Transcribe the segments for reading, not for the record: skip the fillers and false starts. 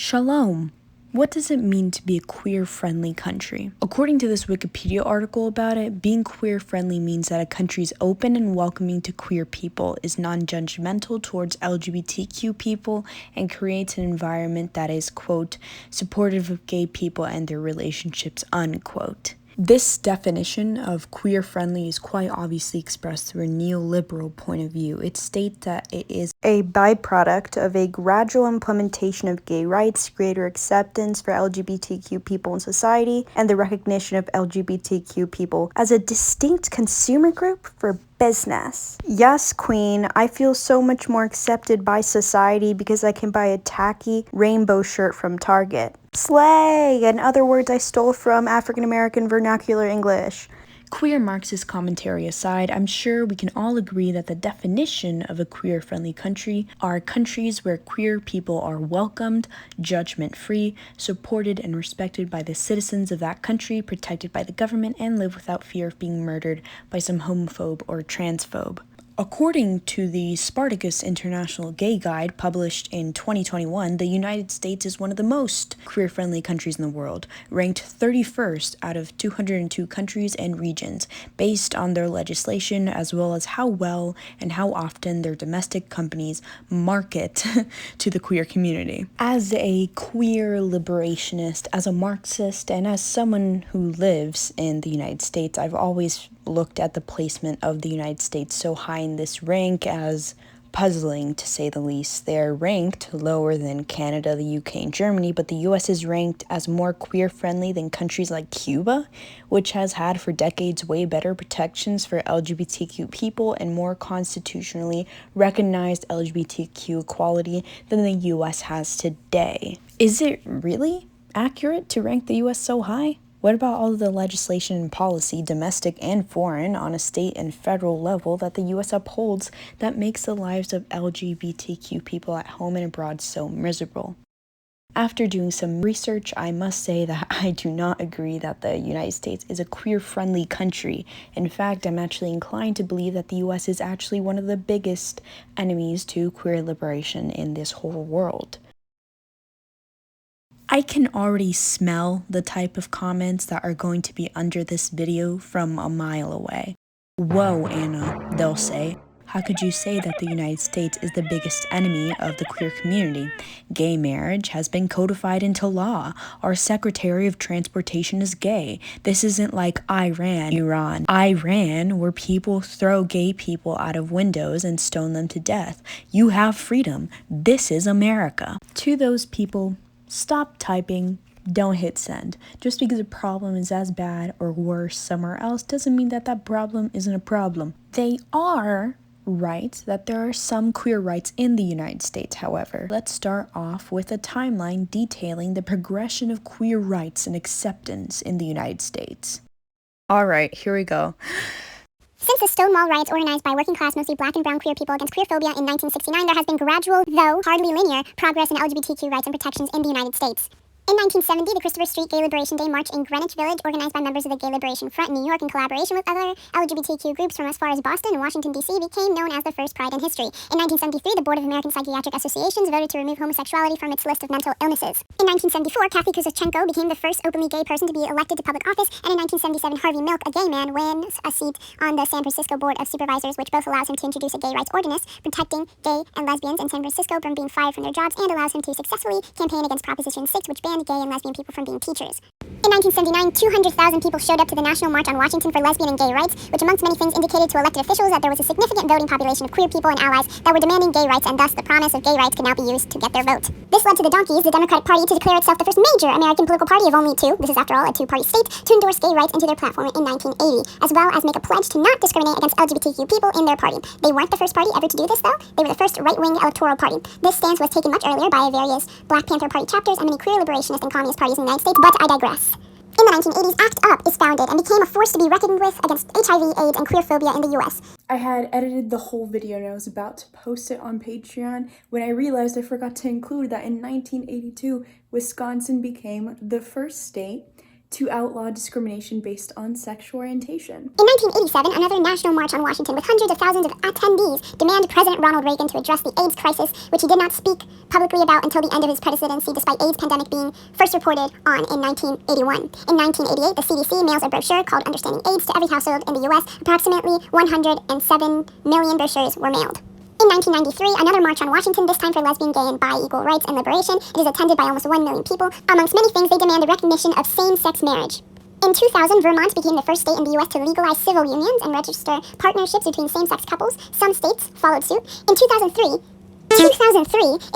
Shalom. What does it mean to be a queer-friendly country? According to this Wikipedia article about it, being queer-friendly means that a country is open and welcoming to queer people, is non-judgmental towards LGBTQ people, and creates an environment that is, quote, supportive of gay people and their relationships, unquote. This definition of queer-friendly is quite obviously expressed through a neoliberal point of view. It states that it is a byproduct of a gradual implementation of gay rights, greater acceptance for LGBTQ people in society, and the recognition of LGBTQ people as a distinct consumer group for business. Yes, queen, I feel so much more accepted by society because I can buy a tacky rainbow shirt from Target. Slay! In other words I stole from African American vernacular English. Queer Marxist commentary aside, I'm sure we can all agree that the definition of a queer-friendly country are countries where queer people are welcomed, judgment-free, supported and respected by the citizens of that country, protected by the government, and live without fear of being murdered by some homophobe or transphobe. According to the Spartacus International Gay Guide, published in 2021, the United States is one of the most queer-friendly countries in the world, ranked 31st out of 202 countries and regions, based on their legislation as well as how well and how often their domestic companies market to the queer community. As a queer liberationist, as a Marxist, and as someone who lives in the United States, I've always looked at the placement of the United States so high in this rank as puzzling, to say the least. They're ranked lower than Canada, the UK, and Germany, but the US is ranked as more queer-friendly than countries like Cuba, which has had for decades way better protections for LGBTQ people and more constitutionally recognized LGBTQ equality than the US has today. Is it really accurate to rank the US so high? What about all of the legislation and policy, domestic and foreign, on a state and federal level that the U.S. upholds that makes the lives of LGBTQ people at home and abroad so miserable? After doing some research, I must say that I do not agree that the United States is a queer-friendly country. In fact, I'm actually inclined to believe that the U.S. is actually one of the biggest enemies to queer liberation in this whole world. I can already smell the type of comments that are going to be under this video from a mile away. Whoa, Anna, they'll say. How could you say that the United States is the biggest enemy of the queer community? Gay marriage has been codified into law. Our Secretary of Transportation is gay. This isn't like Iran, where people throw gay people out of windows and stone them to death. You have freedom. This is America. To those people, stop typing, don't hit send. Just because a problem is as bad or worse somewhere else doesn't mean that that problem isn't a problem. They are right that there are some queer rights in the United States, however. Let's start off with a timeline detailing the progression of queer rights and acceptance in the United States. Alright, here we go. Since the Stonewall riots organized by working-class, mostly black and brown queer people against queerphobia in 1969, there has been gradual, though hardly linear, progress in LGBTQ rights and protections in the United States. In 1970, the Christopher Street Gay Liberation Day March in Greenwich Village, organized by members of the Gay Liberation Front in New York in collaboration with other LGBTQ groups from as far as Boston and Washington, D.C., became known as the first Pride in history. In 1973, the Board of American Psychiatric Associations voted to remove homosexuality from its list of mental illnesses. In 1974, Kathy Kuzichenko became the first openly gay person to be elected to public office, and in 1977, Harvey Milk, a gay man, wins a seat on the San Francisco Board of Supervisors, which both allows him to introduce a gay rights ordinance protecting gay and lesbians in San Francisco from being fired from their jobs, and allows him to successfully campaign against Proposition 6, which banned gay and lesbian people from being teachers. In 1979, 200,000 people showed up to the National March on Washington for lesbian and gay rights, which amongst many things indicated to elected officials that there was a significant voting population of queer people and allies that were demanding gay rights, and thus the promise of gay rights could now be used to get their vote. This led to the Donkeys, the Democratic Party, to declare itself the first major American political party of only two, this is after all a two-party state, to endorse gay rights into their platform in 1980, as well as make a pledge to not discriminate against LGBTQ people in their party. They weren't the first party ever to do this, though. They were the first right-wing electoral party. This stance was taken much earlier by various Black Panther Party chapters and many queer liberationist and communist parties in the United States, but I digress. In the 1980s, ACT UP is founded and became a force to be reckoned with against HIV, AIDS, and queerphobia in the US. I had edited the whole video and I was about to post it on Patreon when I realized I forgot to include that in 1982, Wisconsin became the first state to outlaw discrimination based on sexual orientation. In 1987, another national march on Washington with hundreds of thousands of attendees demanded President Ronald Reagan to address the AIDS crisis, which he did not speak publicly about until the end of his presidency, despite AIDS pandemic being first reported on in 1981. In 1988, the CDC mails a brochure called Understanding AIDS to every household in the U.S. Approximately 107 million brochures were mailed. In 1993, another march on Washington, this time for lesbian, gay, and bi equal rights and liberation. It is attended by almost 1 million people. Amongst many things, they demand the recognition of same-sex marriage. In 2000, Vermont became the first state in the U.S. to legalize civil unions and register partnerships between same-sex couples. Some states followed suit. In 2003,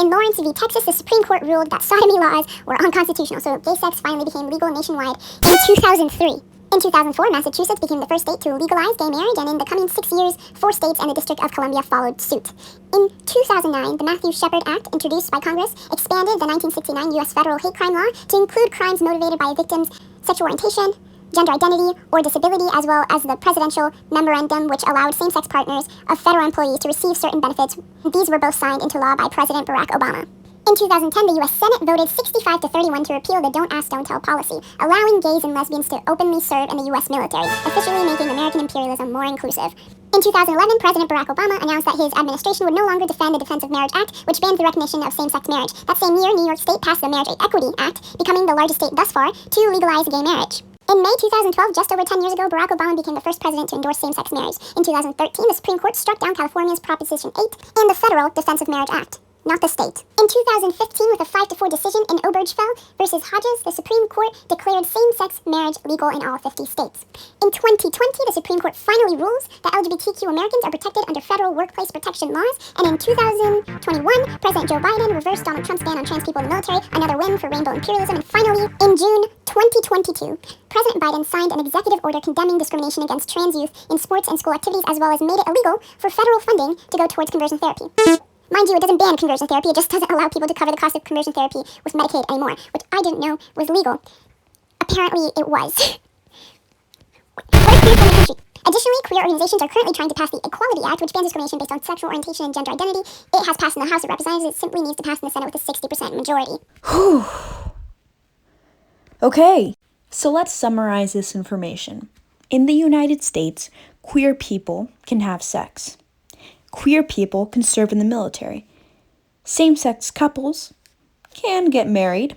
in Lawrence v. Texas, the Supreme Court ruled that sodomy laws were unconstitutional, so gay sex finally became legal nationwide in 2003. In 2004, Massachusetts became the first state to legalize gay marriage, and in the coming 6 years, 4 states and the District of Columbia followed suit. In 2009, the Matthew Shepard Act, introduced by Congress, expanded the 1969 U.S. federal hate crime law to include crimes motivated by a victim's sexual orientation, gender identity, or disability, as well as the presidential memorandum which allowed same-sex partners of federal employees to receive certain benefits. These were both signed into law by President Barack Obama. In 2010, the U.S. Senate voted 65-31 to repeal the Don't Ask, Don't Tell policy, allowing gays and lesbians to openly serve in the U.S. military, officially making American imperialism more inclusive. In 2011, President Barack Obama announced that his administration would no longer defend the Defense of Marriage Act, which banned the recognition of same-sex marriage. That same year, New York State passed the Marriage Equity Act, becoming the largest state thus far to legalize gay marriage. In May 2012, just over 10 years ago, Barack Obama became the first president to endorse same-sex marriage. In 2013, the Supreme Court struck down California's Proposition 8 and the federal Defense of Marriage Act, not the state. In 2015, with a 5-4 decision in Obergefell versus Hodges, the Supreme Court declared same-sex marriage legal in all 50 states. In 2020, the Supreme Court finally rules that LGBTQ Americans are protected under federal workplace protection laws, and in 2021, President Joe Biden reversed Donald Trump's ban on trans people in the military, another win for rainbow imperialism, and finally, in June 2022, President Biden signed an executive order condemning discrimination against trans youth in sports and school activities, as well as made it illegal for federal funding to go towards conversion therapy. Mind you, it doesn't ban conversion therapy, it just doesn't allow people to cover the cost of conversion therapy with Medicaid anymore, which I didn't know was legal. Apparently, it was. What a queer-friendly country. Additionally, queer organizations are currently trying to pass the Equality Act, which bans discrimination based on sexual orientation and gender identity. It has passed in the House of Representatives. It simply needs to pass in the Senate with a 60% majority. Okay, so let's summarize this information. In the United States, queer people can have sex. Queer people can serve in the military. Same-sex couples can get married.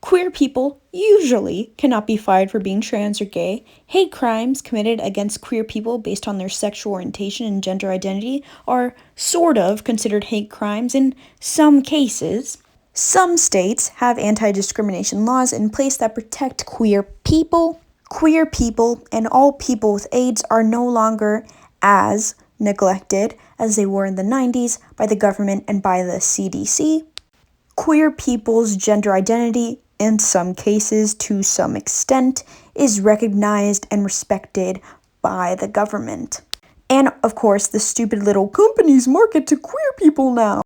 Queer people usually cannot be fired for being trans or gay. Hate crimes committed against queer people based on their sexual orientation and gender identity are sort of considered hate crimes in some cases. Some states have anti-discrimination laws in place that protect queer people. Queer people and all people with AIDS are no longer as neglected as they were in the 90s by the government and by the CDC. Queer people's gender identity, in some cases to some extent, is recognized and respected by the government. And of course, the stupid little companies market to queer people now.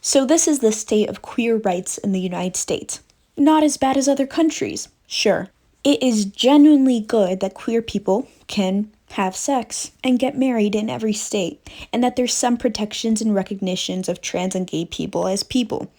So this is the state of queer rights in the United States. Not as bad as other countries, sure. It is genuinely good that queer people can have sex and get married in every state, and that there's some protections and recognitions of trans and gay people as people.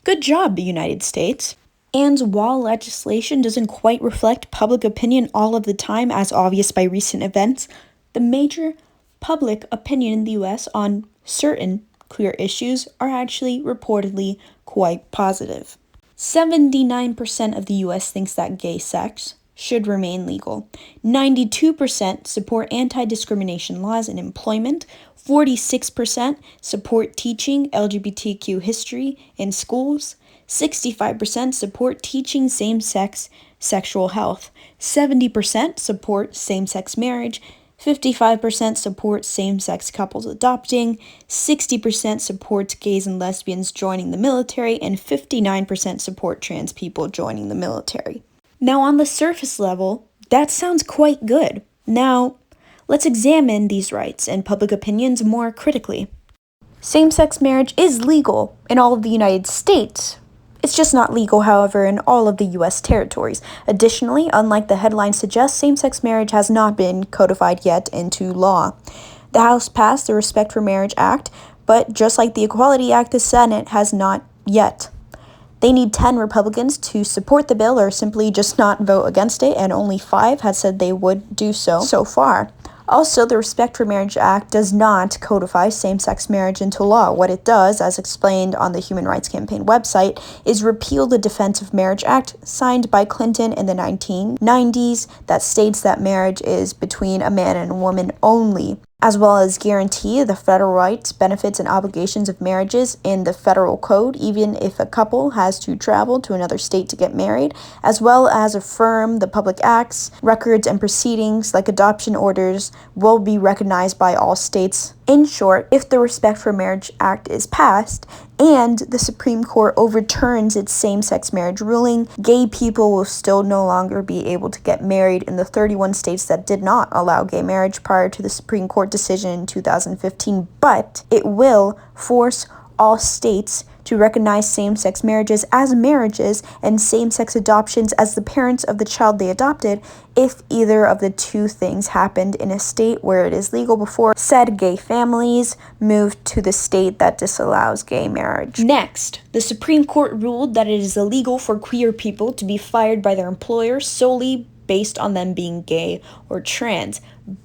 Good job, the United States. And while legislation doesn't quite reflect public opinion all of the time, as obvious by recent events, the major public opinion in the US on certain queer issues are actually reportedly quite positive. 79% of the US thinks that gay sex should remain legal. 92% support anti-discrimination laws in employment. 46% support teaching LGBTQ history in schools. 65% support teaching same-sex sexual health. 70% support same-sex marriage. 55% support same-sex couples adopting. 60% supports gays and lesbians joining the military. And 59% support trans people joining the military. Now, on the surface level, that sounds quite good. Now, let's examine these rights and public opinions more critically. Same-sex marriage is legal in all of the United States. It's just not legal, however, in all of the U.S. territories. Additionally, unlike the headline suggests, same-sex marriage has not been codified yet into law. The House passed the Respect for Marriage Act, but just like the Equality Act, the Senate has not yet. They need 10 Republicans to support the bill or simply just not vote against it, and only 5 had said they would do so far. Also, the Respect for Marriage Act does not codify same-sex marriage into law. What it does, as explained on the Human Rights Campaign website, is repeal the Defense of Marriage Act signed by Clinton in the 1990s that states that marriage is between a man and a woman only, as well as guarantee the federal rights, benefits, and obligations of marriages in the federal code, even if a couple has to travel to another state to get married, as well as affirm the public acts, records, and proceedings like adoption orders will be recognized by all states. In short, if the Respect for Marriage Act is passed and the Supreme Court overturns its same-sex marriage ruling, gay people will still no longer be able to get married in the 31 states that did not allow gay marriage prior to the Supreme Court decision in 2015, but it will force all states to recognize same-sex marriages as marriages and same-sex adoptions as the parents of the child they adopted if either of the two things happened in a state where it is legal before said gay families moved to the state that disallows gay marriage. Next, the Supreme Court ruled that it is illegal for queer people to be fired by their employer solely based on them being gay or trans,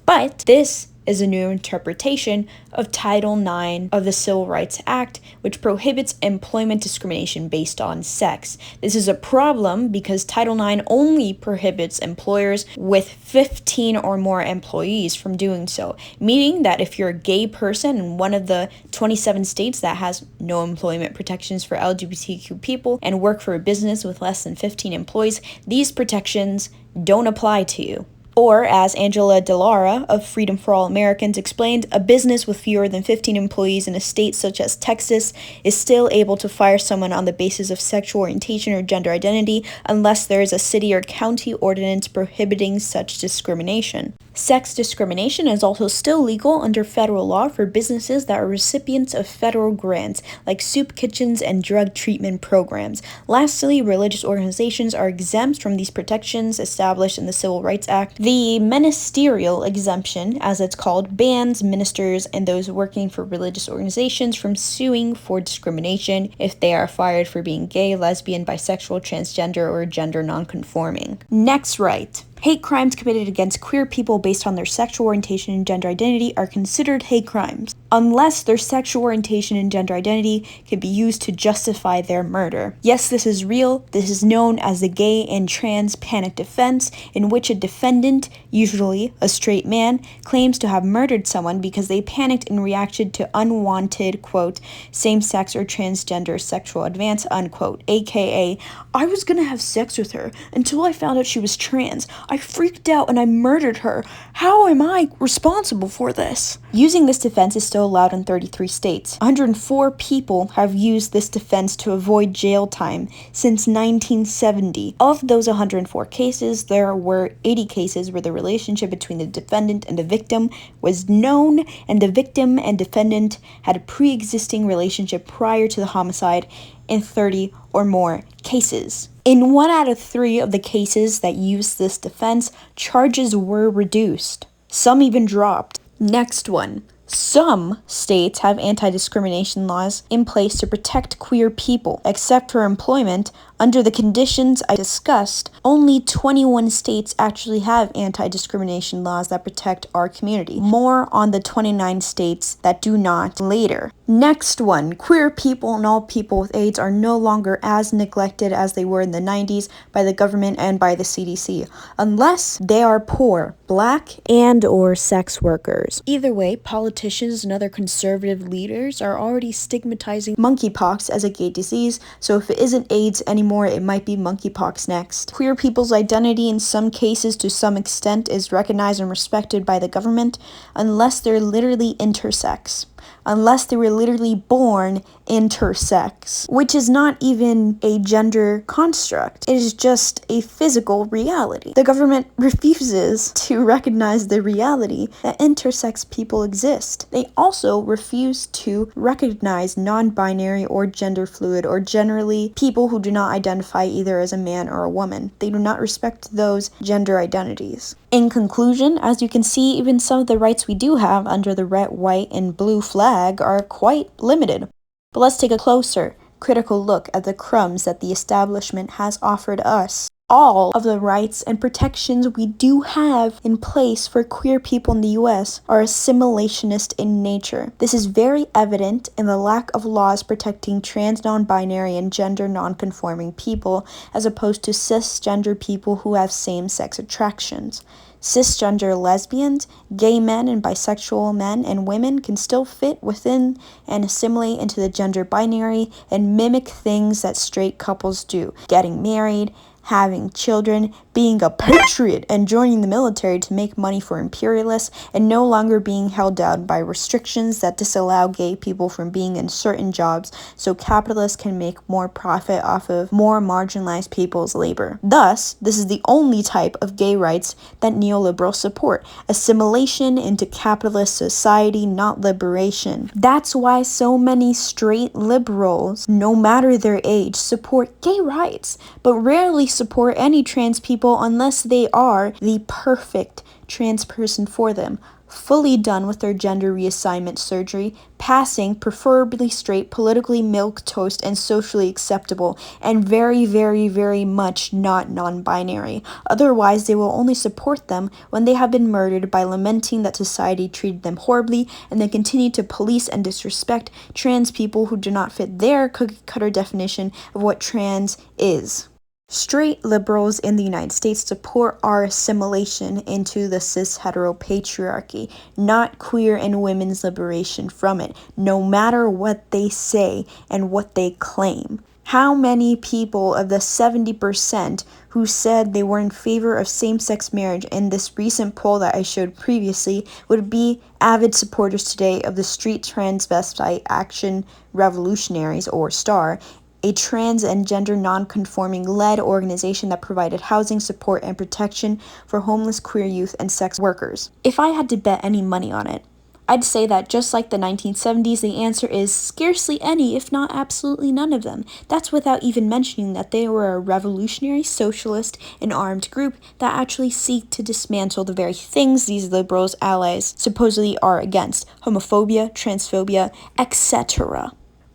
but this is a new interpretation of Title IX of the Civil Rights Act, which prohibits employment discrimination based on sex. This is a problem because Title IX only prohibits employers with 15 or more employees from doing so, meaning that if you're a gay person in one of the 27 states that has no employment protections for LGBTQ people and work for a business with less than 15 employees, these protections don't apply to you. Or, as Angela DeLara of Freedom for All Americans explained, a business with fewer than 15 employees in a state such as Texas is still able to fire someone on the basis of sexual orientation or gender identity unless there is a city or county ordinance prohibiting such discrimination. Sex discrimination is also still legal under federal law for businesses that are recipients of federal grants, like soup kitchens and drug treatment programs. Lastly, religious organizations are exempt from these protections established in the Civil Rights Act. The ministerial exemption, as it's called, bans ministers and those working for religious organizations from suing for discrimination if they are fired for being gay, lesbian, bisexual, transgender, or gender nonconforming. Next right. Hate crimes committed against queer people based on their sexual orientation and gender identity are considered hate crimes, unless their sexual orientation and gender identity can be used to justify their murder. Yes, this is real. This is known as the gay and trans panic defense, in which a defendant, usually a straight man, claims to have murdered someone because they panicked in reaction to unwanted, quote, same-sex or transgender sexual advance, unquote, aka, I was gonna have sex with her until I found out she was trans. I freaked out and I murdered her. How am I responsible for this? Using this defense is still allowed in 33 states. 104 people have used this defense to avoid jail time since 1970. Of those 104 cases, there were 80 cases where the relationship between the defendant and the victim was known, and the victim and defendant had a pre-existing relationship prior to the homicide in 30 or more cases. In 1 out of 3 of the cases that used this defense, charges were reduced. Some even dropped. Next one. Some states have anti-discrimination laws in place to protect queer people, except for employment. Under the conditions I discussed, only 21 states actually have anti-discrimination laws that protect our community. More on the 29 states that do not later. Next one. Queer people and all people with AIDS are no longer as neglected as they were in the 90s by the government and by the CDC, unless they are poor, black, and or sex workers. Either way, politicians and other conservative leaders are already stigmatizing monkeypox as a gay disease, so if it isn't AIDS anymore, it might be monkeypox next. Queer people's identity in some cases to some extent is recognized and respected by the government unless they're literally intersex. Unless they were literally born intersex, which is not even a gender construct. It is just a physical reality. The government refuses to recognize the reality that intersex people exist. They also refuse to recognize non-binary or gender fluid or generally people who do not identify either as a man or a woman. They do not respect those gender identities. In conclusion, as you can see, even some of the rights we do have under the red, white, and blue flag are quite limited. But let's take a closer critical look at the crumbs that the establishment has offered us. All of the rights and protections we do have in place for queer people in the US are assimilationist in nature. This is very evident in the lack of laws protecting trans, non-binary, and gender non-conforming people, as opposed to cisgender people who have same-sex attractions. Cisgender lesbians, gay men, and bisexual men and women can still fit within and assimilate into the gender binary and mimic things that straight couples do: getting married, having children, being a patriot, and joining the military to make money for imperialists, and no longer being held down by restrictions that disallow gay people from being in certain jobs so capitalists can make more profit off of more marginalized people's labor. Thus, this is the only type of gay rights that neoliberals support: assimilation into capitalist society, not liberation. That's why so many straight liberals, no matter their age, support gay rights, but rarely support any trans people unless they are the perfect trans person for them, fully done with their gender reassignment surgery, passing, preferably straight, politically milquetoast, and socially acceptable, and very, very, very much not non-binary. Otherwise, they will only support them when they have been murdered by lamenting that society treated them horribly, and then continue to police and disrespect trans people who do not fit their cookie-cutter definition of what trans is. Straight liberals in the United States support our assimilation into the cis-hetero patriarchy, not queer and women's liberation from it, no matter what they say and what they claim. How many people of the 70% who said they were in favor of same-sex marriage in this recent poll that I showed previously would be avid supporters today of the Street Transvestite Action Revolutionaries, or STAR, a trans and gender non-conforming led organization that provided housing, support, and protection for homeless queer youth and sex workers? If I had to bet any money on it, I'd say that just like the 1970s, the answer is scarcely any, if not absolutely none of them. That's without even mentioning that they were a revolutionary, socialist, and armed group that actually seek to dismantle the very things these liberals' allies supposedly are against: homophobia, transphobia, etc.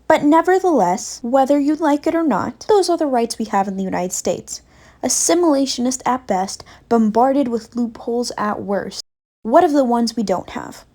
But nevertheless, whether you like it or not, those are the rights we have in the United States. Assimilationist at best, bombarded with loopholes at worst. What of the ones we don't have?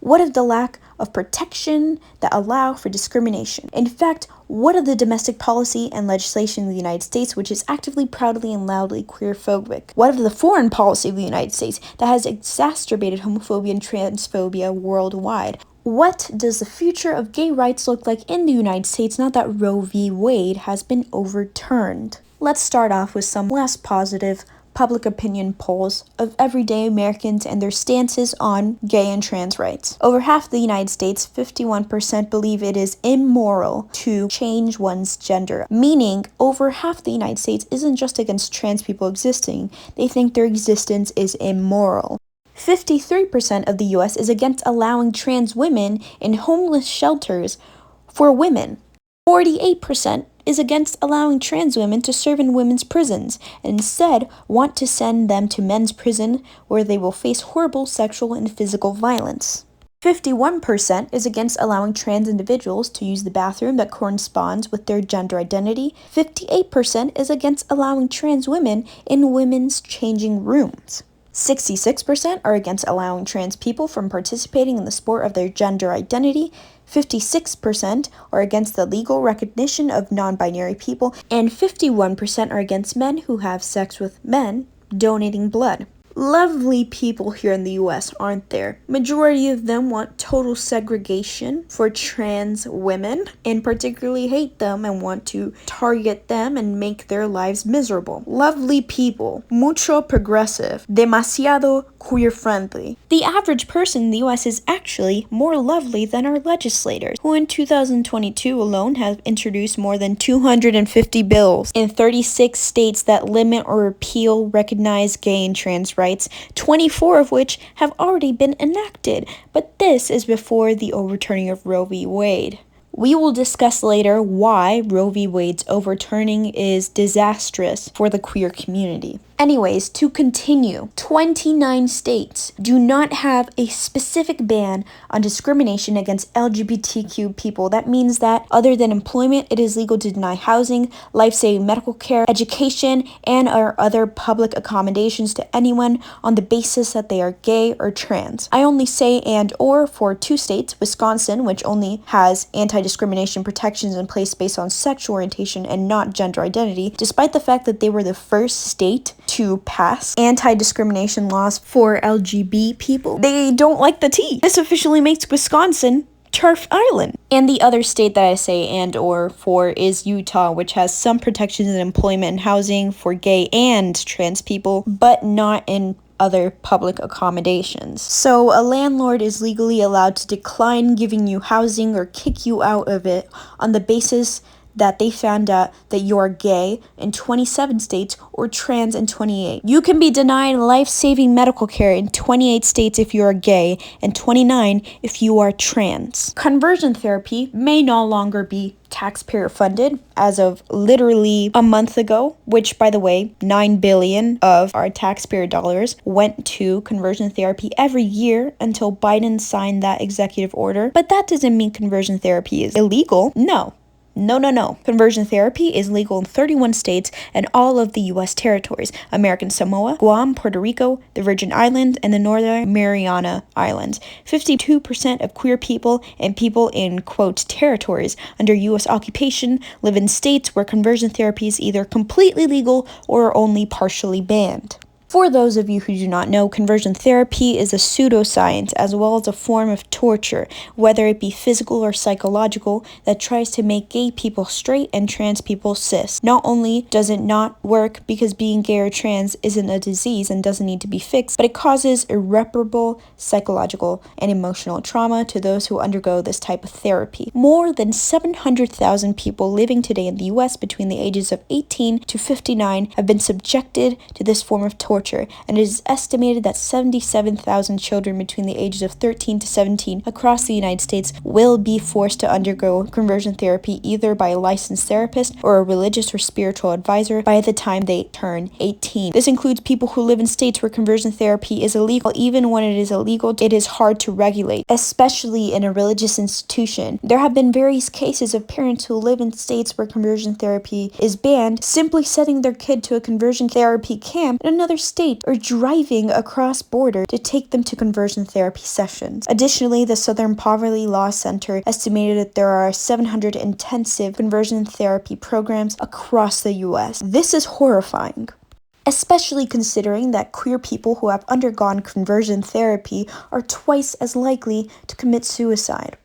What of the lack of protection that allow for discrimination? In fact, what of the domestic policy and legislation of the United States which is actively, proudly, and loudly queerphobic? What of the foreign policy of the United States that has exacerbated homophobia and transphobia worldwide? What does the future of gay rights look like in the United States now that Roe v. Wade has been overturned? Let's start off with some less positive public opinion polls of everyday Americans and their stances on gay and trans rights. Over half the United States, 51%, believe it is immoral to change one's gender, meaning over half the United States isn't just against trans people existing, they think their existence is immoral. 53% of the US is against allowing trans women in homeless shelters for women. 48% is against allowing trans women to serve in women's prisons, and instead want to send them to men's prison where they will face horrible sexual and physical violence. 51% is against allowing trans individuals to use the bathroom that corresponds with their gender identity. 58% is against allowing trans women in women's changing rooms. 66% are against allowing trans people from participating in the sport of their gender identity. 56% are against the legal recognition of non-binary people, and 51% are against men who have sex with men donating blood. Lovely people here in the US, aren't there? Majority of them want total segregation for trans women, and particularly hate them and want to target them and make their lives miserable. Lovely people. Mucho progressive. Demasiado queer-friendly. The average person in the US is actually more lovely than our legislators, who in 2022 alone have introduced more than 250 bills in 36 states that limit or repeal recognized gay and trans rights, 24 of which have already been enacted. But this is before the overturning of Roe v. Wade. We will discuss later why Roe v. Wade's overturning is disastrous for the queer community. Anyways, to continue, 29 states do not have a specific ban on discrimination against LGBTQ people. That means that other than employment, it is legal to deny housing, life-saving medical care, education, and or other public accommodations to anyone on the basis that they are gay or trans. I only say and or for 2 states, Wisconsin, which only has anti-discrimination protections in place based on sexual orientation and not gender identity, despite the fact that they were the first state to pass anti-discrimination laws for LGBT people. They don't like the T. This officially makes Wisconsin Turf Island. And the other state that I say and or for is Utah, which has some protections in employment and housing for gay and trans people, but not in other public accommodations. So a landlord is legally allowed to decline giving you housing or kick you out of it on the basis that they found out that you're gay in 27 states or trans in 28. You can be denied life-saving medical care in 28 states if you are gay and 29 if you are trans. Conversion therapy may no longer be taxpayer funded as of literally a month ago, which by the way, 9 billion of our taxpayer dollars went to conversion therapy every year until Biden signed that executive order. But that doesn't mean conversion therapy is illegal. No. Conversion therapy is legal in 31 states and all of the U.S. territories: American Samoa, Guam, Puerto Rico, the Virgin Islands, and the Northern Mariana Islands. 52% of queer people and people in, quote, territories under U.S. occupation live in states where conversion therapy is either completely legal or only partially banned. For those of you who do not know, conversion therapy is a pseudoscience as well as a form of torture, whether it be physical or psychological, that tries to make gay people straight and trans people cis. Not only does it not work because being gay or trans isn't a disease and doesn't need to be fixed, but it causes irreparable psychological and emotional trauma to those who undergo this type of therapy. More than 700,000 people living today in the U.S. between the ages of 18 to 59 have been subjected to this form of torture, and it is estimated that 77,000 children between the ages of 13 to 17 across the United States will be forced to undergo conversion therapy either by a licensed therapist or a religious or spiritual advisor by the time they turn 18. This includes people who live in states where conversion therapy is illegal. Even when it is illegal, it is hard to regulate, especially in a religious institution. There have been various cases of parents who live in states where conversion therapy is banned simply sending their kid to a conversion therapy camp in another state or driving across border to take them to conversion therapy sessions. Additionally, the Southern Poverty Law Center estimated that there are 700 intensive conversion therapy programs across the U.S. This is horrifying, especially considering that queer people who have undergone conversion therapy are twice as likely to commit suicide.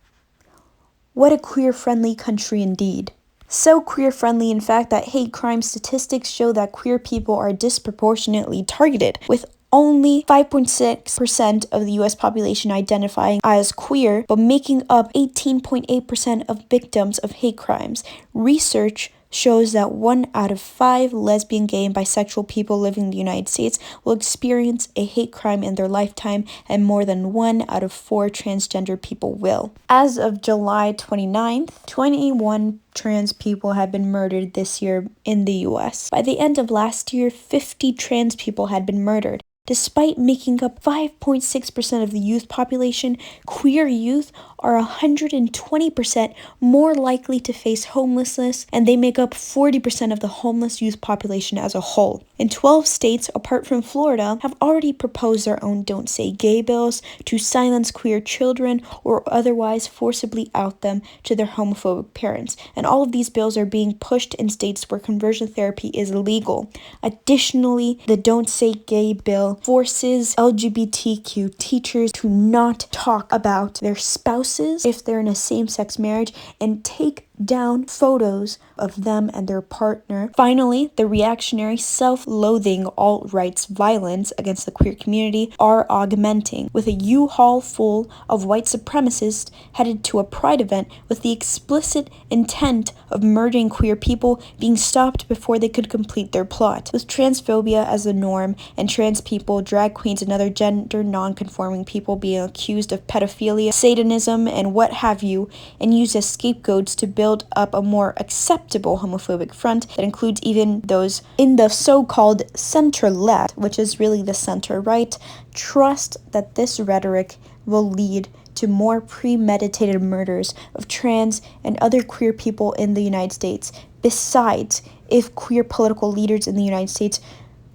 What a queer-friendly country indeed. So queer-friendly, in fact, that hate crime statistics show that queer people are disproportionately targeted, with only 5.6% of the U.S. population identifying as queer, but making up 18.8% of victims of hate crimes. Research shows that 1 out of 5 lesbian, gay, and bisexual people living in the United States will experience a hate crime in their lifetime, and more than 1 out of 4 transgender people will. As of July 29th, 21 trans people have been murdered this year in the U.S. By the end of last year, 50 trans people had been murdered. Despite making up 5.6% of the youth population, queer youth are 120% more likely to face homelessness, and they make up 40% of the homeless youth population as a whole. In 12 states, apart from Florida, have already proposed their own Don't Say Gay bills to silence queer children or otherwise forcibly out them to their homophobic parents. And all of these bills are being pushed in states where conversion therapy is illegal. Additionally, the Don't Say Gay bill forces LGBTQ teachers to not talk about their spouses if they're in a same-sex marriage and take down photos of them and their partner. Finally, the reactionary, self-loathing alt-right's violence against the queer community are augmenting, with a U-Haul full of white supremacists headed to a pride event with the explicit intent of murdering queer people being stopped before they could complete their plot. With transphobia as the norm and trans people, drag queens, and other gender non-conforming people being accused of pedophilia, satanism, and what have you, and used as scapegoats to build up a more acceptable homophobic front that includes even those in the so-called center-left, which is really the center-right, trust that this rhetoric will lead to more premeditated murders of trans and other queer people in the United States. Besides, if queer political leaders in the United States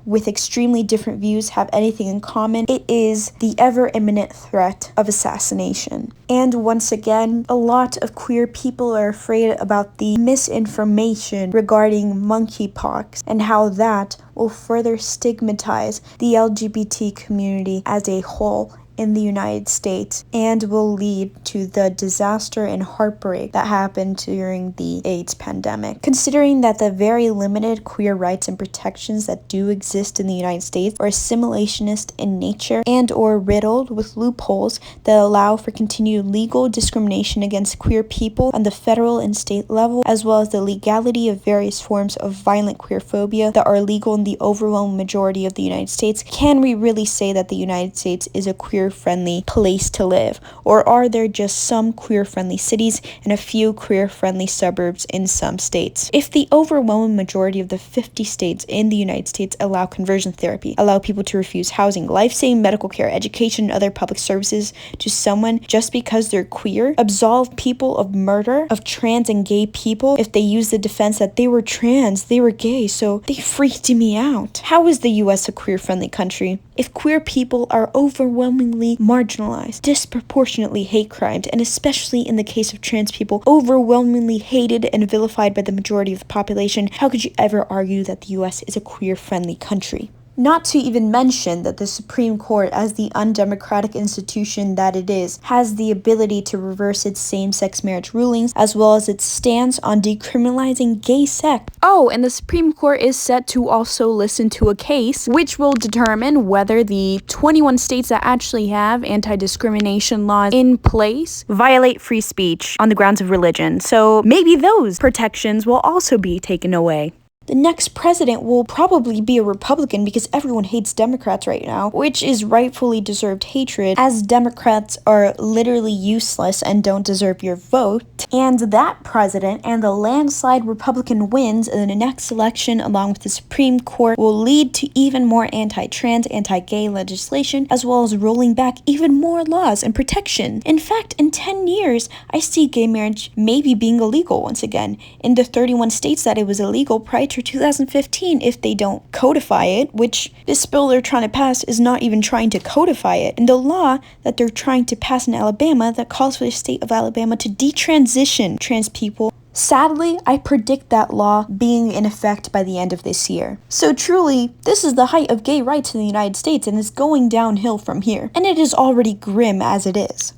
with extremely different views have anything in common, it is the ever-imminent threat of assassination. And once again, a lot of queer people are afraid about the misinformation regarding monkeypox and how that will further stigmatize the LGBT community as a whole in the United States and will lead to the disaster and heartbreak that happened during the AIDS pandemic. Considering that the very limited queer rights and protections that do exist in the United States are assimilationist in nature and or riddled with loopholes that allow for continued legal discrimination against queer people on the federal and state level, as well as the legality of various forms of violent queerphobia that are legal in the overwhelming majority of the United States, can we really say that the United States is a queer-friendly place to live? Or are there just some queer-friendly cities and a few queer-friendly suburbs in some states? If the overwhelming majority of the 50 states in the United States allow conversion therapy, allow people to refuse housing, life-saving medical care, education, and other public services to someone just because they're queer, absolve people of murder of trans and gay people if they use the defense that they were trans, they were gay, so they freaked me out. How is the US a queer-friendly country? If queer people are overwhelmingly marginalized, disproportionately hate crimed, and especially in the case of trans people, overwhelmingly hated and vilified by the majority of the population, how could you ever argue that the US is a queer-friendly country? Not to even mention that the Supreme Court, as the undemocratic institution that it is, has the ability to reverse its same-sex marriage rulings, as well as its stance on decriminalizing gay sex. Oh, and the Supreme Court is set to also listen to a case which will determine whether the 21 states that actually have anti-discrimination laws in place violate free speech on the grounds of religion. So maybe those protections will also be taken away. The next president will probably be a Republican because everyone hates Democrats right now, which is rightfully deserved hatred, as Democrats are literally useless and don't deserve your vote. And that president and the landslide Republican wins in the next election, along with the Supreme Court, will lead to even more anti-trans, anti-gay legislation, as well as rolling back even more laws and protection. In fact, in 10 years, I see gay marriage maybe being illegal once again in the 31 states that it was illegal prior to 2015 if they don't codify it, which this bill they're trying to pass is not even trying to codify it. And the law that they're trying to pass in Alabama that calls for the state of Alabama to detransition trans people, sadly, I predict that law being in effect by the end of this year. So truly, this is the height of gay rights in the United States and it's going downhill from here. And it is already grim as it is.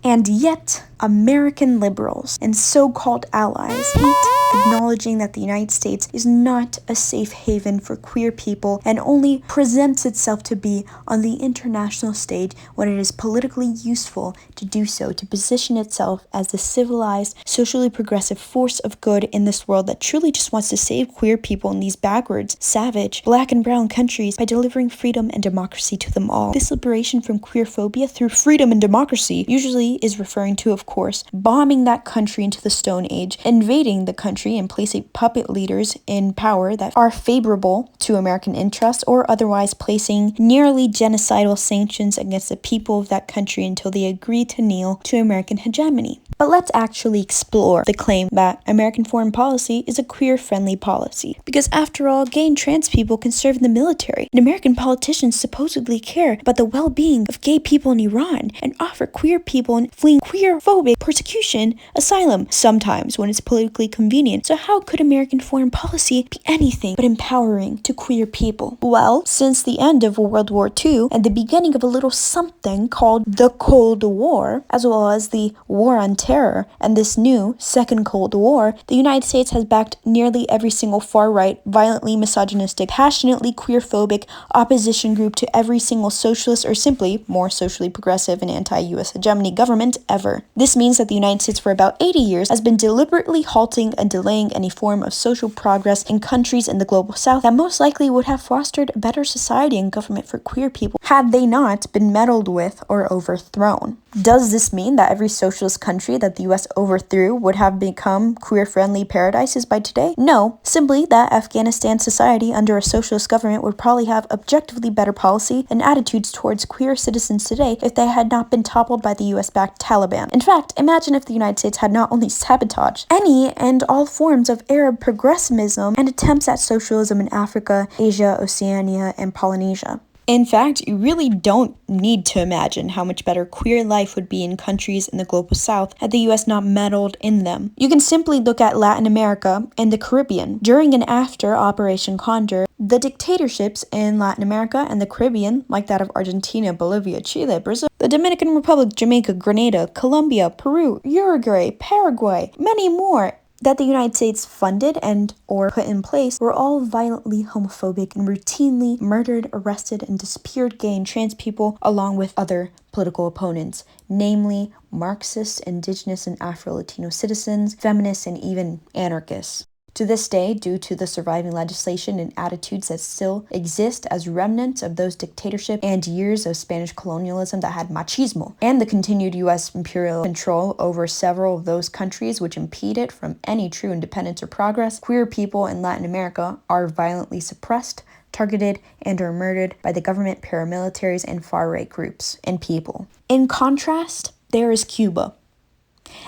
And yet, American liberals and so-called allies hate acknowledging that the United States is not a safe haven for queer people and only presents itself to be on the international stage when it is politically useful to do so, to position itself as the civilized, socially progressive force of good in this world that truly just wants to save queer people in these backwards, savage, black and brown countries by delivering freedom and democracy to them all. This liberation from queerphobia through freedom and democracy usually is referring to, of course, bombing that country into the Stone Age, invading the country and placing puppet leaders in power that are favorable to American interests, or otherwise placing nearly genocidal sanctions against the people of that country until they agree to kneel to American hegemony. But let's actually explore the claim that American foreign policy is a queer-friendly policy. Because after all, gay and trans people can serve in the military, and American politicians supposedly care about the well-being of gay people in Iran and offer queer people fleeing queer phobic, persecution, asylum, sometimes when it's politically convenient. So how could American foreign policy be anything but empowering to queer people? Well, since the end of World War II and the beginning of a little something called the Cold War, as well as the War on Terror and this new Second Cold War, the United States has backed nearly every single far-right, violently misogynistic, passionately queer-phobic opposition group to every single socialist or simply more socially progressive and anti-US hegemony government ever. This means that the United States for about 80 years has been deliberately halting and delaying any form of social progress in countries in the global south that most likely would have fostered a better society and government for queer people had they not been meddled with or overthrown. Does this mean that every socialist country that the US overthrew would have become queer-friendly paradises by today? No, simply that Afghanistan society under a socialist government would probably have objectively better policy and attitudes towards queer citizens today if they had not been toppled by the US-backed Taliban. In fact, imagine if the United States had not only sabotaged any and all forms of Arab progressivism and attempts at socialism in Africa, Asia, Oceania, and Polynesia. In fact, you really don't need to imagine how much better queer life would be in countries in the global south had the US not meddled in them. You can simply look at Latin America and the Caribbean. During and after Operation Condor, the dictatorships in Latin America and the Caribbean, like that of Argentina, Bolivia, Chile, Brazil, the Dominican Republic, Jamaica, Grenada, Colombia, Peru, Uruguay, Paraguay, many more, that the United States funded and or put in place were all violently homophobic and routinely murdered, arrested, and disappeared gay and trans people along with other political opponents, namely Marxists, indigenous and Afro-Latino citizens, feminists, and even anarchists. To this day, due to the surviving legislation and attitudes that still exist as remnants of those dictatorships and years of Spanish colonialism that had machismo, and the continued U.S. imperial control over several of those countries which impede it from any true independence or progress, queer people in Latin America are violently suppressed, targeted, and or murdered by the government, paramilitaries, and far-right groups and people. In contrast, there is Cuba.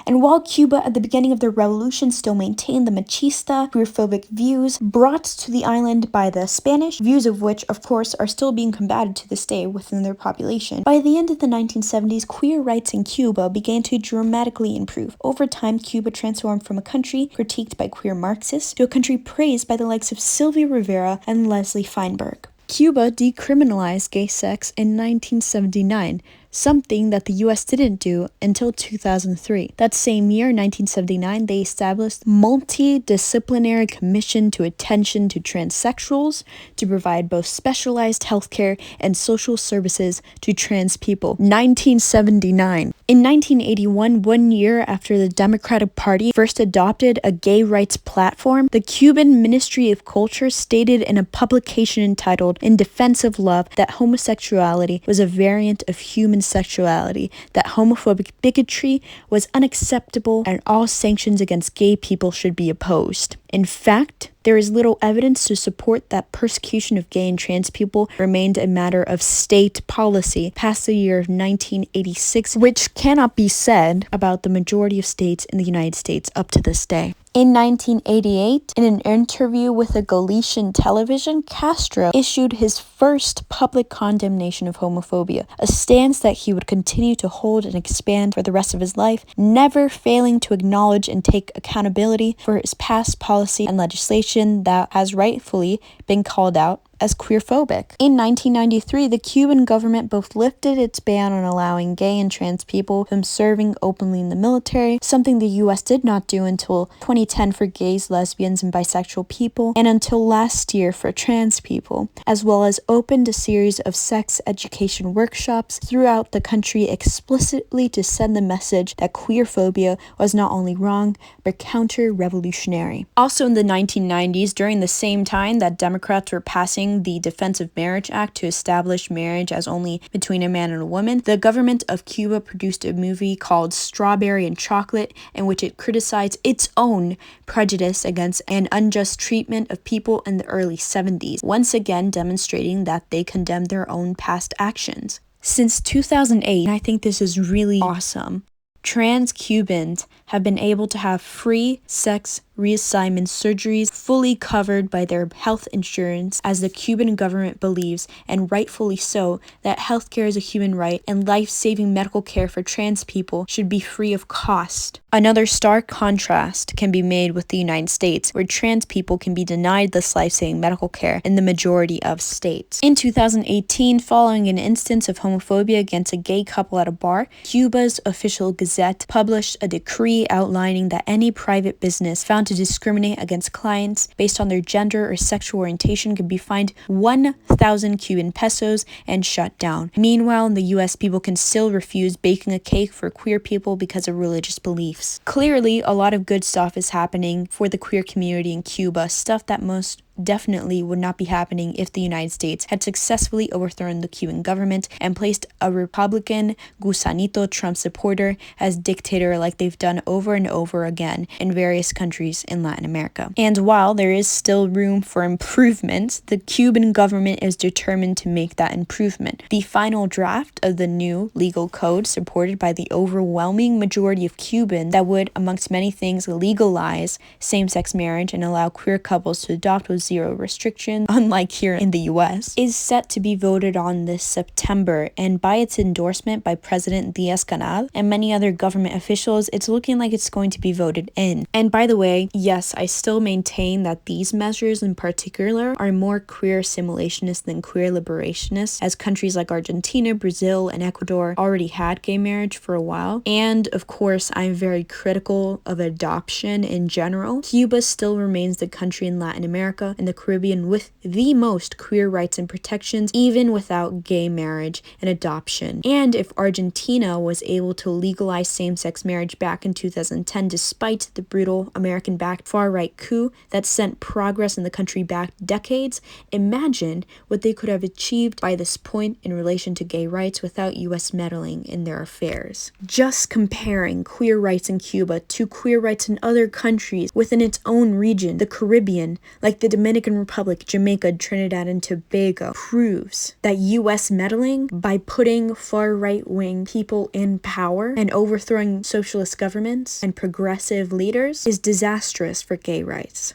And while Cuba at the beginning of the revolution still maintained the machista, queerphobic views brought to the island by the Spanish, views of which of course are still being combated to this day within their population, by the end of the 1970s, queer rights in Cuba began to dramatically improve. Over time, Cuba transformed from a country critiqued by queer Marxists to a country praised by the likes of Sylvia Rivera and Leslie Feinberg. Cuba decriminalized gay sex in 1979, something that the US didn't do until 2003. That same year, 1979, they established multidisciplinary commission to attention to transsexuals to provide both specialized healthcare and social services to trans people. 1979. In 1981, 1 year after the Democratic Party first adopted a gay rights platform, the Cuban Ministry of Culture stated in a publication entitled In Defense of Love that homosexuality was a variant of human sexuality, that homophobic bigotry was unacceptable, and all sanctions against gay people should be opposed. In fact, there is little evidence to support that persecution of gay and trans people remained a matter of state policy past the year of 1986, which cannot be said about the majority of states in the United States up to this day. In 1988, in an interview with a Galician television, Castro issued his first public condemnation of homophobia, a stance that he would continue to hold and expand for the rest of his life, never failing to acknowledge and take accountability for his past policy and legislation that has rightfully been called out as queerphobic. In 1993, the Cuban government both lifted its ban on allowing gay and trans people from serving openly in the military, something the US did not do until 2010 for gays, lesbians, and bisexual people, and until last year for trans people, as well as opened a series of sex education workshops throughout the country explicitly to send the message that queerphobia was not only wrong, but counter-revolutionary. Also in the 1990s, during the same time that Democrats were passing the Defense of Marriage Act to establish marriage as only between a man and a woman, the government of Cuba produced a movie called Strawberry and Chocolate, in which it criticized its own prejudice against and unjust treatment of people in the early 70s, once again demonstrating that they condemned their own past actions. Since 2008, and I think this is really awesome, trans Cubans have been able to have free sex reassignment surgeries fully covered by their health insurance, as the Cuban government believes, and rightfully so, that healthcare is a human right and life-saving medical care for trans people should be free of cost. Another stark contrast can be made with the United States, where trans people can be denied this life-saving medical care in the majority of states. In 2018, following an instance of homophobia against a gay couple at a bar, Cuba's official gazette published a decree outlining that any private business found to discriminate against clients based on their gender or sexual orientation could be fined 1,000 Cuban pesos and shut down. Meanwhile, in the US, people can still refuse baking a cake for queer people because of religious beliefs. Clearly, a lot of good stuff is happening for the queer community in Cuba, stuff that most definitely would not be happening if the United States had successfully overthrown the Cuban government and placed a Republican Gusanito Trump supporter as dictator like they've done over and over again in various countries in Latin America. And while there is still room for improvement, the Cuban government is determined to make that improvement. The final draft of the new legal code, supported by the overwhelming majority of Cubans, that would, amongst many things, legalize same-sex marriage and allow queer couples to adopt with zero restriction, unlike here in the US, is set to be voted on this September, and by its endorsement by President Diaz-Canel and many other government officials, it's looking like it's going to be voted in. And by the way, yes, I still maintain that these measures in particular are more queer assimilationist than queer liberationist, as countries like Argentina, Brazil, and Ecuador already had gay marriage for a while. And of course, I'm very critical of adoption in general. Cuba still remains the country in Latin America and the Caribbean with the most queer rights and protections, even without gay marriage and adoption. And if Argentina was able to legalize same-sex marriage back in 2010, despite the brutal American-backed far-right coup that sent progress in the country back decades, imagine what they could have achieved by this point in relation to gay rights without US meddling in their affairs. Just comparing queer rights in Cuba to queer rights in other countries within its own region, the Caribbean, like the Dominican Republic, Jamaica, Trinidad, and Tobago, proves that US meddling by putting far right-wing people in power and overthrowing socialist governments and progressive leaders is disastrous for gay rights.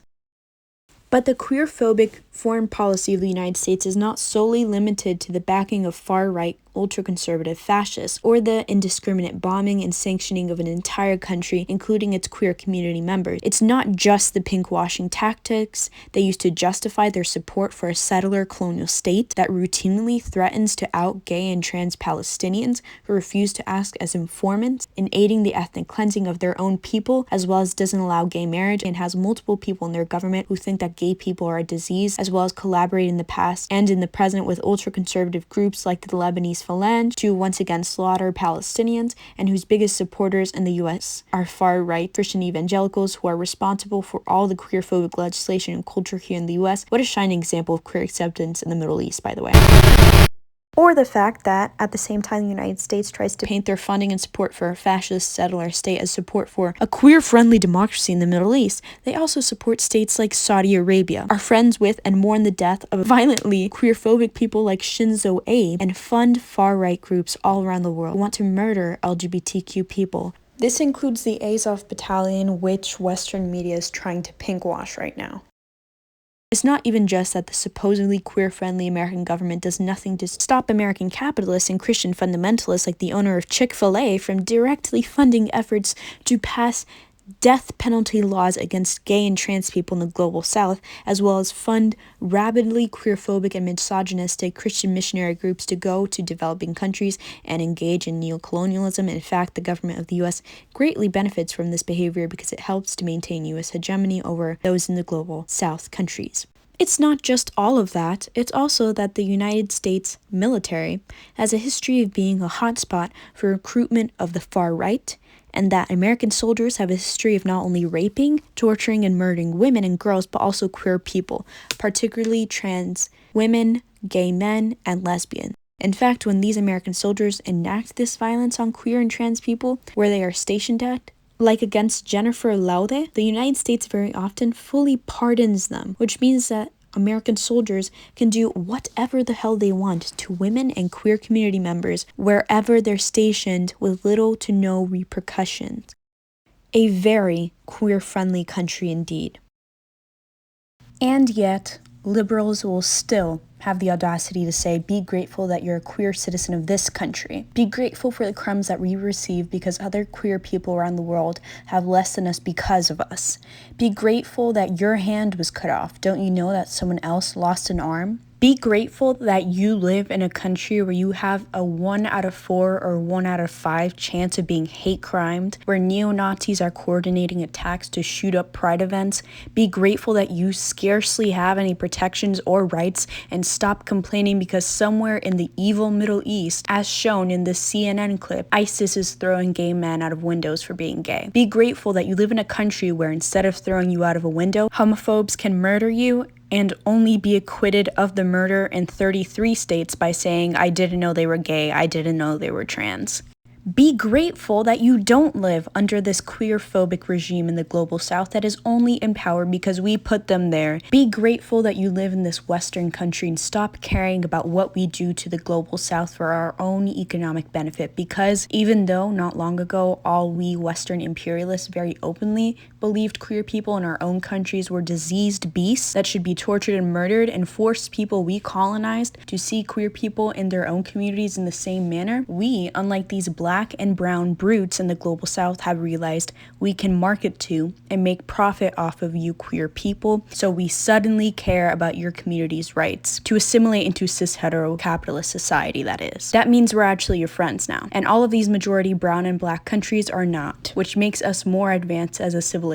But the queer-phobic foreign policy of the United States is not solely limited to the backing of far-right ultra-conservative fascists, or the indiscriminate bombing and sanctioning of an entire country, including its queer community members. It's not just the pinkwashing tactics they use to justify their support for a settler colonial state that routinely threatens to out gay and trans Palestinians who refuse to ask as informants in aiding the ethnic cleansing of their own people, as well as doesn't allow gay marriage and has multiple people in their government who think that gay people are a disease, as well as collaborate in the past and in the present with ultra-conservative groups like the Lebanese Phalange to once again slaughter Palestinians, and whose biggest supporters in the US are far-right Christian evangelicals who are responsible for all the queer-phobic legislation and culture here in the US. What a shining example of queer acceptance in the Middle East, by the way. Or the fact that, at the same time, the United States tries to paint their funding and support for a fascist settler state as support for a queer-friendly democracy in the Middle East, they also support states like Saudi Arabia, are friends with and mourn the death of violently queer-phobic people like Shinzo Abe, and fund far-right groups all around the world who want to murder LGBTQ people. This includes the Azov Battalion, which Western media is trying to pinkwash right now. It's not even just that the supposedly queer-friendly American government does nothing to stop American capitalists and Christian fundamentalists like the owner of Chick-fil-A from directly funding efforts to pass death penalty laws against gay and trans people in the global south, as well as fund rabidly queerphobic and misogynistic Christian missionary groups to go to developing countries and engage in neocolonialism. In fact, the government of the US greatly benefits from this behavior because it helps to maintain US hegemony over those in the global south countries. It's not just all of that, it's also that the United States military has a history of being a hotspot for recruitment of the far right, and that American soldiers have a history of not only raping, torturing, and murdering women and girls, but also queer people, particularly trans women, gay men, and lesbians. In fact, when these American soldiers enact this violence on queer and trans people where they are stationed at, like against Jennifer Laude, the United States very often fully pardons them, which means that American soldiers can do whatever the hell they want to women and queer community members wherever they're stationed with little to no repercussions. A very queer-friendly country indeed. And yet, liberals will still have the audacity to say, be grateful that you're a queer citizen of this country. Be grateful for the crumbs that we receive because other queer people around the world have less than us because of us. Be grateful that your hand was cut off. Don't you know that someone else lost an arm? Be grateful that you live in a country where you have a 1 out of 4 or 1 out of 5 chance of being hate crimed, where neo-Nazis are coordinating attacks to shoot up pride events. Be grateful that you scarcely have any protections or rights, and stop complaining because somewhere in the evil Middle East, as shown in this CNN clip, ISIS is throwing gay men out of windows for being gay. Be grateful that you live in a country where instead of throwing you out of a window, homophobes can murder you and only be acquitted of the murder in 33 states by saying, I didn't know they were gay, I didn't know they were trans. Be grateful that you don't live under this queer-phobic regime in the global south that is only in power because we put them there. Be grateful that you live in this Western country and stop caring about what we do to the global south for our own economic benefit, because even though not long ago all we Western imperialists very openly believed queer people in our own countries were diseased beasts that should be tortured and murdered, and forced people we colonized to see queer people in their own communities in the same manner, we, unlike these black and brown brutes in the global south, have realized we can market to and make profit off of you queer people, so we suddenly care about your community's rights to assimilate into cis hetero capitalist society, that is. That means we're actually your friends now, and all of these majority brown and black countries are not, which makes us more advanced as a civilization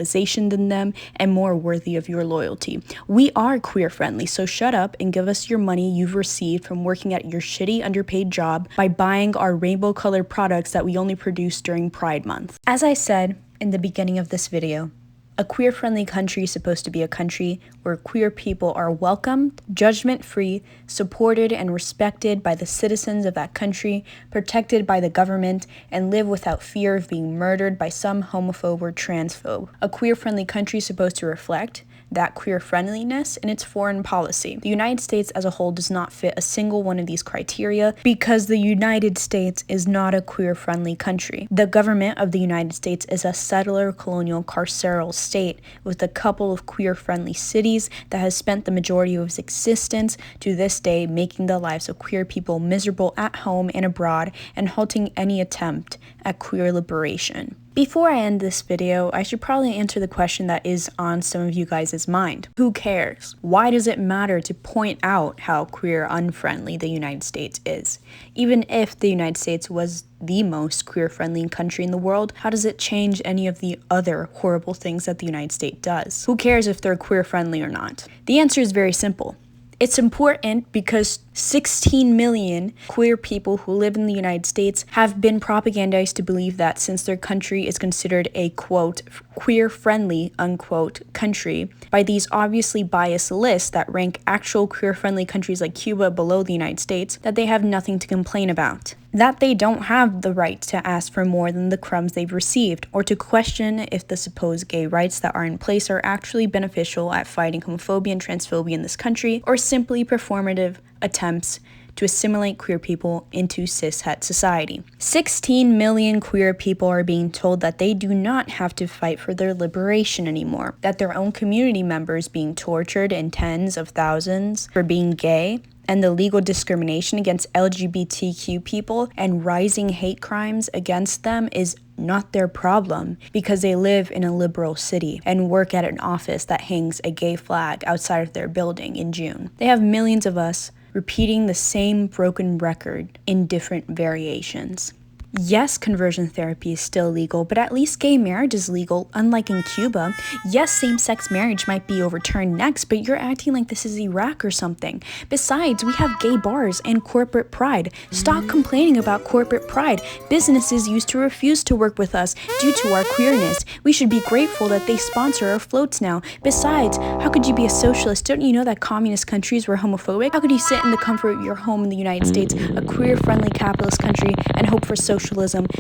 than them and more worthy of your loyalty. We are queer friendly, so shut up and give us your money you've received from working at your shitty underpaid job by buying our rainbow colored products that we only produce during Pride Month. As I said in the beginning of this video, a queer-friendly country is supposed to be a country where queer people are welcomed, judgment-free, supported and respected by the citizens of that country, protected by the government, and live without fear of being murdered by some homophobe or transphobe. A queer-friendly country is supposed to reflect that queer friendliness in its foreign policy. The United States as a whole does not fit a single one of these criteria because the United States is not a queer-friendly country. The government of the United States is a settler, colonial, carceral state with a couple of queer-friendly cities that has spent the majority of its existence to this day making the lives of queer people miserable at home and abroad and halting any attempt at queer liberation. Before I end this video, I should probably answer the question that is on some of you guys' mind. Who cares? Why does it matter to point out how queer unfriendly the United States is? Even if the United States was the most queer-friendly country in the world, how does it change any of the other horrible things that the United States does? Who cares if they're queer-friendly or not? The answer is very simple. It's important because 16 million queer people who live in the United States have been propagandized to believe that since their country is considered a, quote, queer-friendly, unquote, country by these obviously biased lists that rank actual queer-friendly countries like Cuba below the United States, that they have nothing to complain about. That they don't have the right to ask for more than the crumbs they've received, or to question if the supposed gay rights that are in place are actually beneficial at fighting homophobia and transphobia in this country, or simply performative attempts to assimilate queer people into cis-het society. 16 million queer people are being told that they do not have to fight for their liberation anymore, that their own community members being tortured in tens of thousands for being gay, and the legal discrimination against LGBTQ people and rising hate crimes against them is not their problem because they live in a liberal city and work at an office that hangs a gay flag outside of their building in June. They have millions of us repeating the same broken record in different variations. Yes, conversion therapy is still legal, but at least gay marriage is legal, unlike in Cuba. Yes, same-sex marriage might be overturned next, but you're acting like this is Iraq or something. Besides, we have gay bars and corporate pride. Stop complaining about corporate pride. Businesses used to refuse to work with us due to our queerness. We should be grateful that they sponsor our floats now. Besides, how could you be a socialist? Don't you know that communist countries were homophobic? How could you sit in the comfort of your home in the United States, a queer-friendly capitalist country, and hope for socialism,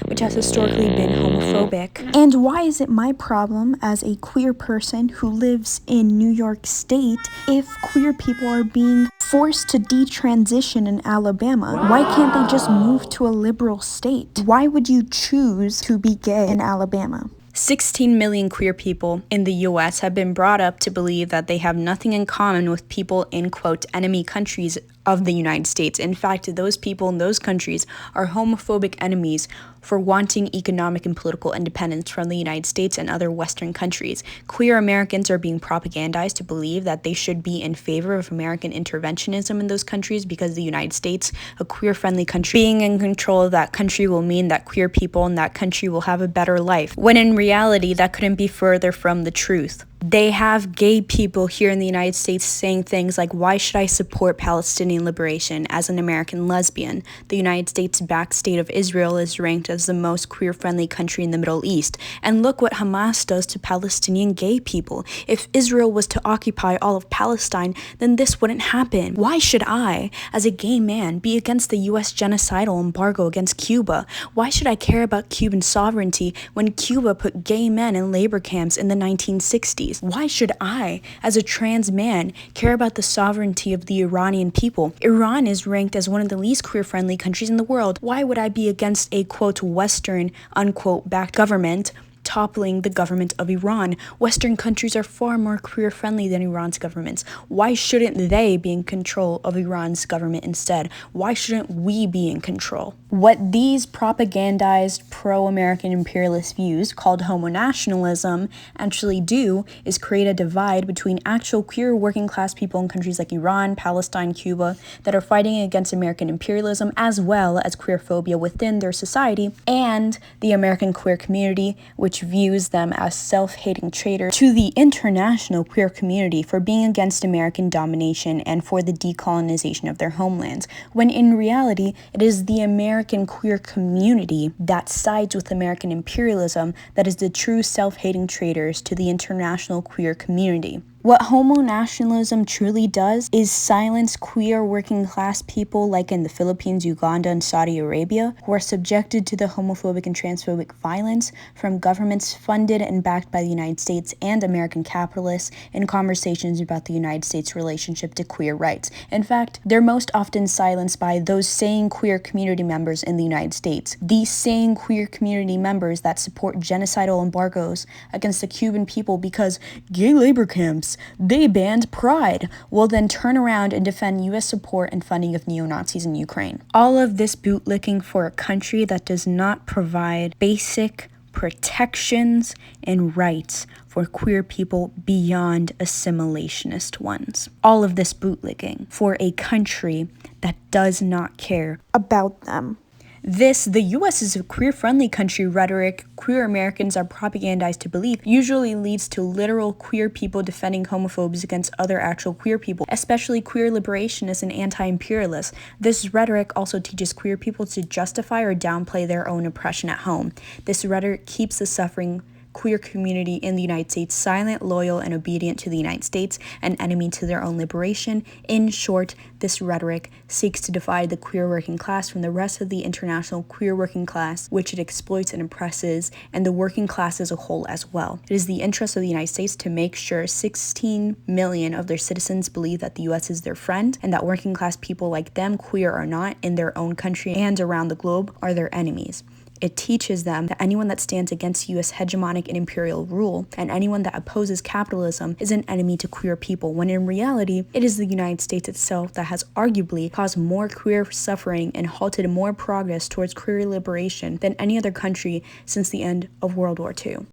which has historically been homophobic? And why is it my problem as a queer person who lives in New York State if queer people are being forced to detransition in Alabama? Why can't they just move to a liberal state? Why would you choose to be gay in Alabama? 16 million queer people in the US have been brought up to believe that they have nothing in common with people in, quote, enemy countries of the United States. In fact, those people in those countries are homophobic enemies for wanting economic and political independence from the United States and other Western countries. Queer Americans are being propagandized to believe that they should be in favor of American interventionism in those countries because the United States, a queer-friendly country, being in control of that country will mean that queer people in that country will have a better life, when in reality, that couldn't be further from the truth. They have gay people here in the United States saying things like, why should I support Palestinian liberation as an American lesbian? The United States-backed state of Israel is ranked as the most queer-friendly country in the Middle East. And look what Hamas does to Palestinian gay people. If Israel was to occupy all of Palestine, then this wouldn't happen. Why should I, as a gay man, be against the U.S. genocidal embargo against Cuba? Why should I care about Cuban sovereignty when Cuba put gay men in labor camps in the 1960s? Why should I, as a trans man, care about the sovereignty of the Iranian people? Iran is ranked as one of the least queer-friendly countries in the world. Why would I be against a, quote, Western, unquote, backed government toppling the government of Iran? Western countries are far more queer-friendly than Iran's governments. Why shouldn't they be in control of Iran's government instead? Why shouldn't we be in control? What these propagandized pro-American imperialist views, called homo-nationalism, actually do is create a divide between actual queer working-class people in countries like Iran, Palestine, Cuba, that are fighting against American imperialism, as well as queerphobia within their society, and the American queer community, which views them as self-hating traitors to the international queer community for being against American domination and for the decolonization of their homelands, when in reality, it is the American queer community that sides with American imperialism that is the true self-hating traitors to the international queer community. What homo-nationalism truly does is silence queer working-class people like in the Philippines, Uganda, and Saudi Arabia, who are subjected to the homophobic and transphobic violence from governments funded and backed by the United States and American capitalists in conversations about the United States' relationship to queer rights. In fact, they're most often silenced by those same queer community members in the United States. These same queer community members that support genocidal embargoes against the Cuban people because gay labor camps, they banned pride, will then turn around and defend U.S. support and funding of neo-Nazis in Ukraine. All of this bootlicking for a country that does not provide basic protections and rights for queer people beyond assimilationist ones. All of this bootlicking for a country that does not care about them. The U.S. is a queer-friendly country rhetoric queer Americans are propagandized to believe usually leads to literal queer people defending homophobes against other actual queer people, especially queer liberationists and anti-imperialists. This rhetoric also teaches queer people to justify or downplay their own oppression at home. This rhetoric keeps the suffering queer community in the United States silent, loyal, and obedient to the United States, an enemy to their own liberation. In short, this rhetoric seeks to divide the queer working class from the rest of the international queer working class, which it exploits and oppresses, and the working class as a whole as well. It is the interest of the United States to make sure 16 million of their citizens believe that the U.S. is their friend, and that working class people like them, queer or not, in their own country and around the globe, are their enemies. It teaches them that anyone that stands against U.S. hegemonic and imperial rule and anyone that opposes capitalism is an enemy to queer people, when in reality, it is the United States itself that has arguably caused more queer suffering and halted more progress towards queer liberation than any other country since the end of World War II.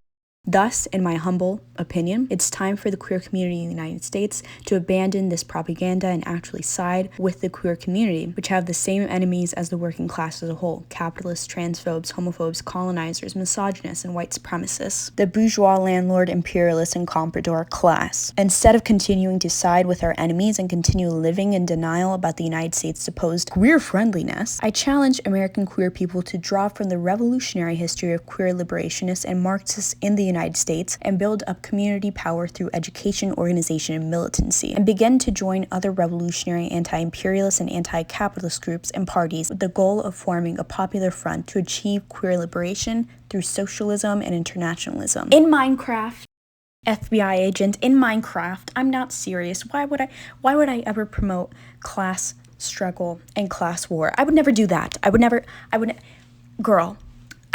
Thus, in my humble opinion, it's time for the queer community in the United States to abandon this propaganda and actually side with the queer community, which have the same enemies as the working class as a whole: capitalists, transphobes, homophobes, colonizers, misogynists, and white supremacists, the bourgeois, landlord, imperialist, and comprador class. Instead of continuing to side with our enemies and continue living in denial about the United States' supposed queer friendliness, I challenge American queer people to draw from the revolutionary history of queer liberationists and Marxists in the United States and build up community power through education, organization, and militancy, and begin to join other revolutionary anti-imperialist and anti-capitalist groups and parties with the goal of forming a popular front to achieve queer liberation through socialism and internationalism. In Minecraft, FBI agent, in Minecraft, I'm not serious. Why would I ever promote class struggle and class war? I would never do that. Girl,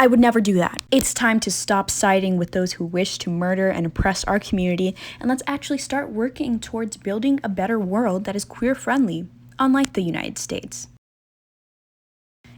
I would never do that. It's time to stop siding with those who wish to murder and oppress our community, and let's actually start working towards building a better world that is queer-friendly, unlike the United States.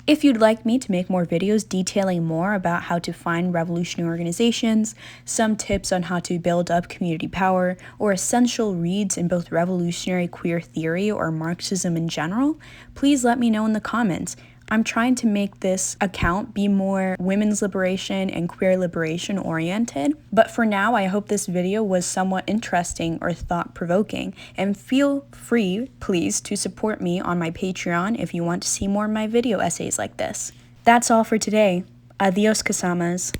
If you'd like me to make more videos detailing more about how to find revolutionary organizations, some tips on how to build up community power, or essential reads in both revolutionary queer theory or Marxism in general, please let me know in the comments. I'm trying to make this account be more women's liberation and queer liberation oriented, but for now I hope this video was somewhat interesting or thought-provoking, and feel free, please, to support me on my Patreon if you want to see more of my video essays like this. That's all for today. Adios, kasamas.